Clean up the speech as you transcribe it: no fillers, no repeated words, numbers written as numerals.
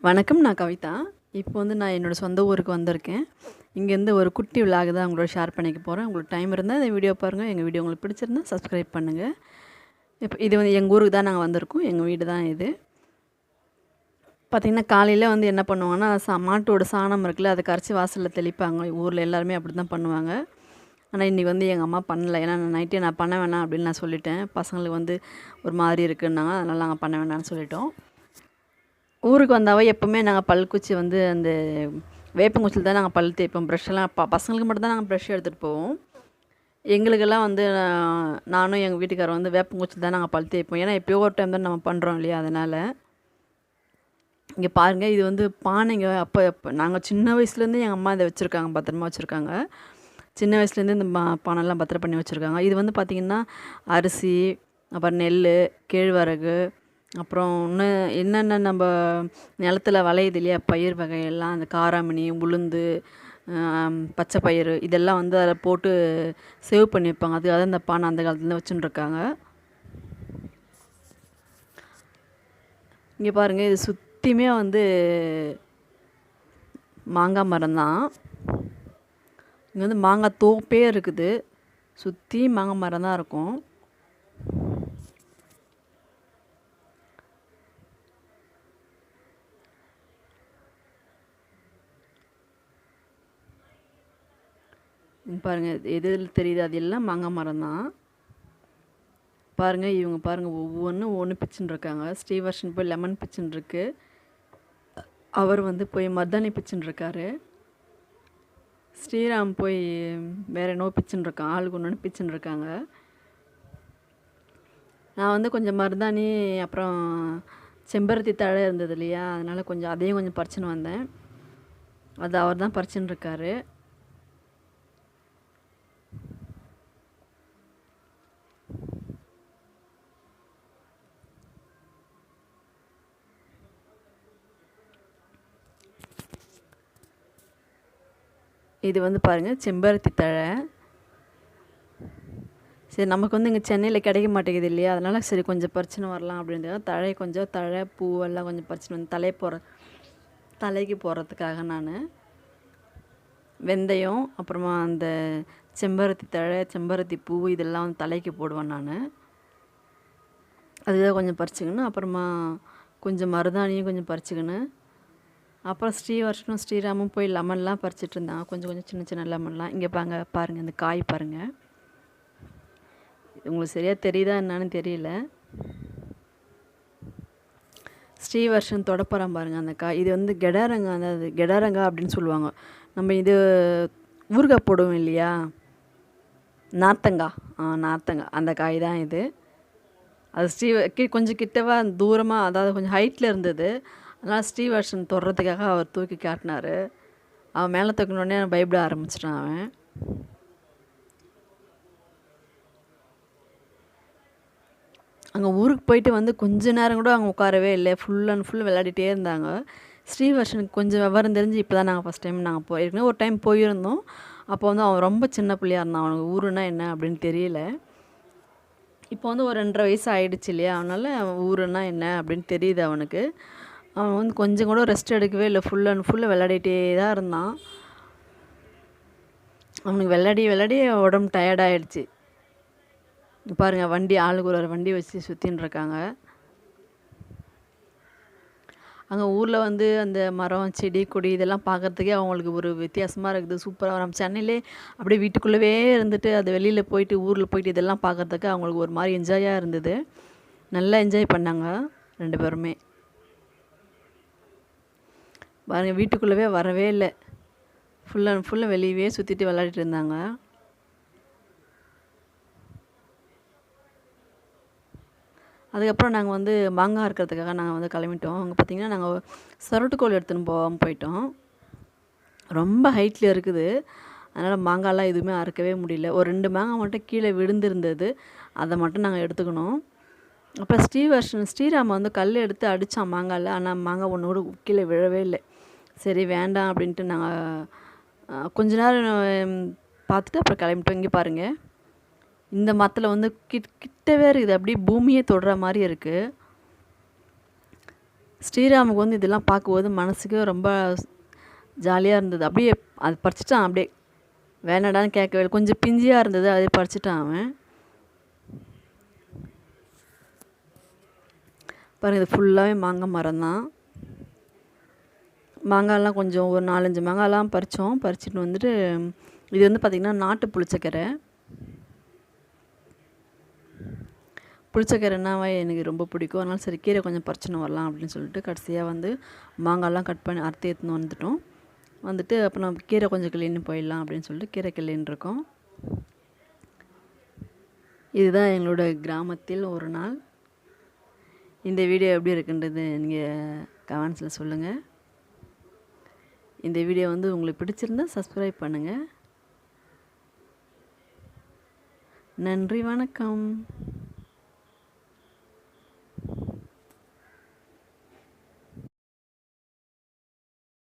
வணக்கம். நான் கவிதா. இப்போ வந்து நான் என்னோட சொந்த ஊருக்கு வந்திருக்கேன். இங்கேருந்து ஒரு குட்டி விலாக் தான் உங்களோட ஷேர் பண்ணிக்க போறேன். உங்களுக்கு டைம் இருந்தா இந்த வீடியோ பாருங்க. எங்க வீடியோ உங்களுக்கு பிடிச்சிருந்தா சப்ஸ்கிரைப் பண்ணுங்க. இப்ப இது வந்து எங்க ஊருக்கு தான் நாங்க வந்திருக்கோம். எங்க வீடு தான் இது. பார்த்தீங்கன்னா, காலையில வந்து என்ன பண்ணுவாங்கன்னா, மாட்டோட சாணம் இருக்குல்ல, அத கரைச்சி வாசல்ல தெளிப்பாங்க. ஊர்ல எல்லாருமே அப்படிதான் பண்ணுவாங்க. ஆனா, இன்னைக்கு வந்து எங்க அம்மா பண்ணல. ஏன்னா, நைட்டே நான் பண்ண வேணாம் அப்படின்னு நான் சொல்லிட்டேன். பசங்களுக்கு வந்து ஒரு மாதிரி இருக்குன்னாங்க. அதனால நாங்க பண்ண வேணாம்னு சொல்லிட்டோம். ஊருக்கு வந்தாவே எப்பவுமே நாங்க பல்குச்சி வந்து அந்த வேப்பங்குச்சில தான் நாங்க பல் தேய்ப்போம். ப்ரஷ்ஷெல்லாம் பசங்களுக்கு மட்டும் தான் நாங்க ப்ரஷ் எடுத்துகிட்டு போவோம். எங்களுக்கெல்லாம் வந்து நானும் எங்கள் வீட்டுக்காரரும் வந்து வேப்பங்குச்சில தான் நாங்கள் பல் தேய்ப்போம். ஏன்னா எப்பயோ ஒரு டைம் தான் நம்ம பண்ணுறோம் இல்லையா? அதனால் இங்கே பாருங்கள், இது வந்து பானைங்க. அப்போ நாங்கள் சின்ன வயசுலேருந்து எங்கள் அம்மா இதை வச்சுருக்காங்க, பத்திரமா வச்சுருக்காங்க. சின்ன வயசுலேருந்து இந்த பானைலாம் பத்திரம் பண்ணி வச்சுருக்காங்க. இது வந்து பார்த்திங்கன்னா அரிசி, அப்புறம் நெல், கேழ்வரகு, அப்புறம் இன்னும் என்னென்ன நம்ம நிலத்துல விளையுது இல்லையா பயிர் வகையெல்லாம், அந்த காராமணி, உளுந்து, பச்சை பயிறு இதெல்லாம் வந்து அதில் போட்டு சேவ் பண்ணி வைப்பாங்க. அதுக்காக இந்த பானை அந்த காலத்துலேருந்து வச்சுன்னு இருக்காங்க. இங்கே பாருங்கள், இது சுற்றியுமே வந்து மாங்காய் மரம் தான். இங்கே வந்து மாங்காய் தோப்பே இருக்குது. சுற்றி மாங்காய் மரம் தான் இருக்கும். பாருங்கள், எதில் தெரியுது அது எல்லாம் மாங்காய் மரம் தான். பாருங்கள், இவங்க பாருங்கள், ஒவ்வொன்றும் ஒன்று பிச்சுன்னு இருக்காங்க. ஸ்ரீவர்ஷன் போய் லெமன் பிச்சுன்னு இருக்கு. அவர் வந்து போய் மருதாணி பிச்சுன்னு இருக்காரு. ஸ்ரீராம் போய் வேற என்னோ பிச்சுன்னு இருக்கான். ஆளுக்கு ஒன்று பிச்சுன்னு இருக்காங்க. நான் வந்து கொஞ்சம் மருதாணி, அப்புறம் செம்பருத்தி தழை இருந்தது இல்லையா, அதனால் கொஞ்சம் அதையும் கொஞ்சம் பறிச்சுன்னு வந்தேன். அது அவர் தான் பறிச்சுன்னு இருக்காரு. இது வந்து பாருங்கள், செம்பருத்தி தழை. சரி, நமக்கு வந்து இங்கே சென்னையில் கிடைக்க மாட்டேங்குது இல்லையா, அதனால் சரி கொஞ்சம் பறிச்சுன்னு வரலாம் அப்படின்றதுக்காக தழை பூவெல்லாம் கொஞ்சம் பறிச்சுன்னு வந்து தலைக்கு போடுறதுக்காக நான் வெந்தயம், அப்புறமா அந்த செம்பருத்தி தழை, செம்பருத்தி பூ இதெல்லாம் வந்து தலைக்கு போடுவேன் நான். அதுதான் கொஞ்சம் பறிச்சுக்கணும். அப்புறமா கொஞ்சம் மருதாணியும் கொஞ்சம் பறிச்சுக்கணும். அப்புறம் ஸ்ரீவர்ஷனும் ஸ்ரீராமும் போய் லெமன்லாம் பறிச்சிட்டு இருந்தாங்க. கொஞ்சம் கொஞ்சம் சின்ன சின்ன லெமன்லாம். இங்கே பாருங்கள், இந்த காய் பாருங்கள். உங்களுக்கு சரியாக தெரியுதா என்னன்னு தெரியல. ஸ்ரீவர்ஷன் தொடப்பறம் பாருங்கள் அந்த காய். இது வந்து கெடாரங்காய், அதாவது கெடாரங்காய் அப்படின்னு சொல்லுவாங்க. நம்ம இது ஊறுகாய் போடுவோம் இல்லையா, நார்த்தங்காய், அந்த காய் தான் இது. அது கொஞ்சம் கிட்டவா தூரமாக, அதாவது கொஞ்சம் ஹைட்டில் இருந்தது. அதனால் ஸ்ரீவர்ஷன் தொடுறதுக்காக அவர் தூக்கி காட்டினார். அவன் மேலே தூக்கினோடனே பயப்பட ஆரம்பிச்சிட்டான் அவன். அங்கே ஊருக்கு போயிட்டு வந்து கொஞ்ச நேரம் கூட அவங்க உட்காரவே இல்லை. ஃபுல் அண்ட் ஃபுல் விளையாடிட்டே இருந்தாங்க. ஸ்ரீவர்ஷனுக்கு கொஞ்சம் விவரம் தெரிஞ்சு இப்போ தான் நாங்கள் ஃபஸ்ட் டைம் நாங்கள் போயிருக்கோம். ஒரு டைம் போயிருந்தோம். அப்போ வந்து அவன் ரொம்ப சின்ன பிள்ளையாக இருந்தான். அவனுக்கு ஊருன்னா என்ன அப்படின்னு தெரியல. இப்போ வந்து ஒரு 2.5 வயசு ஆகிடுச்சு இல்லையா, அதனால் ஊருன்னா என்ன அப்படின்னு தெரியுது அவனுக்கு. அவன் வந்து கொஞ்சம் கூட ரெஸ்ட் எடுக்கவே இல்லை. ஃபுல் அண்ட் ஃபுல்லாக விளையாடிட்டே தான் இருந்தான். அவனுக்கு விளையாடி உடம்பு டயர்டாகிடுச்சு. பாருங்கள், வண்டி ஆளுக்கு ஒரு வண்டி வச்சு சுற்றின்னு இருக்காங்க. அங்கே ஊரில் வந்து அந்த மரம், செடி, கொடி இதெல்லாம் பார்க்குறதுக்கே அவங்களுக்கு ஒரு வித்தியாசமாக இருக்குது. சூப்பராக. நம்ம சென்னையிலே அப்படியே வீட்டுக்குள்ளவே இருந்துட்டு அது வெளியில் போயிட்டு ஊரில் போயிட்டு இதெல்லாம் பார்க்குறதுக்கு அவங்களுக்கு ஒரு மாதிரி என்ஜாயாக இருந்தது. நல்லா என்ஜாய் பண்ணாங்க 2 பேருமே. பாருங்கள், வீட்டுக்குள்ளவே வரவே இல்லை. ஃபுல் அண்ட் ஃபுல்லாக வெளியவே சுற்றிட்டு விளையாடிட்டு இருந்தாங்க. அதுக்கப்புறம் நாங்கள் வந்து மாங்காய் இருக்கிறதுக்காக நாங்கள் வந்து கிளம்பிட்டோம். அங்கே பார்த்திங்கன்னா நாங்கள் சரட்டுக்கோல் எடுத்துன்னு போயிட்டோம். ரொம்ப ஹைட்டில் இருக்குது. அதனால் மாங்காய்லாம் எதுவுமே அறுக்கவே முடியல. ஒரு 2 மாங்காய் மட்டும் கீழே விழுந்திருந்தது. அதை மட்டும் நாங்கள் எடுத்துக்கணும். அப்புறம் ஸ்ரீராம் வந்து கல் எடுத்து அடித்தான் மாங்காயில். ஆனால் மாங்காய் ஒன்று கூட கீழே விழவே இல்லை. சரி வேண்டாம் அப்படின்ட்டு நாங்கள் கொஞ்ச நேரம் பார்த்துட்டு அப்புறம் கிளம்பிட்டோம். இங்கே பாருங்கள், இந்த மரத்தில் வந்து கிட்டவே இருக்குது. அப்படியே பூமியே தொடுற மாதிரி இருக்குது. ஸ்ரீராமுக்கு வந்து இதெல்லாம் பார்க்கும்போது மனசுக்கு ரொம்ப ஜாலியாக இருந்தது. அப்படியே அது பறிச்சுட்டான் அப்படியே. வேணாடான்னு கேட்கவே இல்லை. கொஞ்சம் பிஞ்சியாக இருந்தது, அதே பறிச்சுட்டான் அவன். பாருங்கள், இது ஃபுல்லாகவே மாங்காய் மரம் தான். மாங்காய்லாம் கொஞ்சம் ஒரு 4-5 மாங்காய்லாம் பறித்தோம். பறிச்சுட்டு வந்துட்டு இது வந்து பார்த்திங்கன்னா நாட்டு புளிச்சக்கீரை. புளிச்சக்கீரைனாவே எனக்கு ரொம்ப பிடிக்கும். அதனால சரி கீரை கொஞ்சம் பறிச்சுன்னு வரலாம் அப்படின்னு சொல்லிட்டு கடைசியாக வந்து மாங்காய்லாம் கட் பண்ணி அறுத்து எடுத்துன்னு வந்துட்டோம். வந்துட்டு அப்போ நம்ம கீரை கொஞ்சம் கிள்ளின்னு போயிடலாம் அப்படின்னு சொல்லிட்டு கீரை கிள்ளின்னு இருக்கோம். இதுதான் எங்களோட கிராமத்தில் ஒரு நாள். இந்த வீடியோ எப்படி இருக்குன்றது நீங்கள் கமெண்ட்ஸில் சொல்லுங்கள். இந்த வீடியோ வந்து உங்களுக்கு பிடிச்சிருந்தா சப்ஸ்கிரைப் பண்ணுங்கள். நன்றி, வணக்கம்.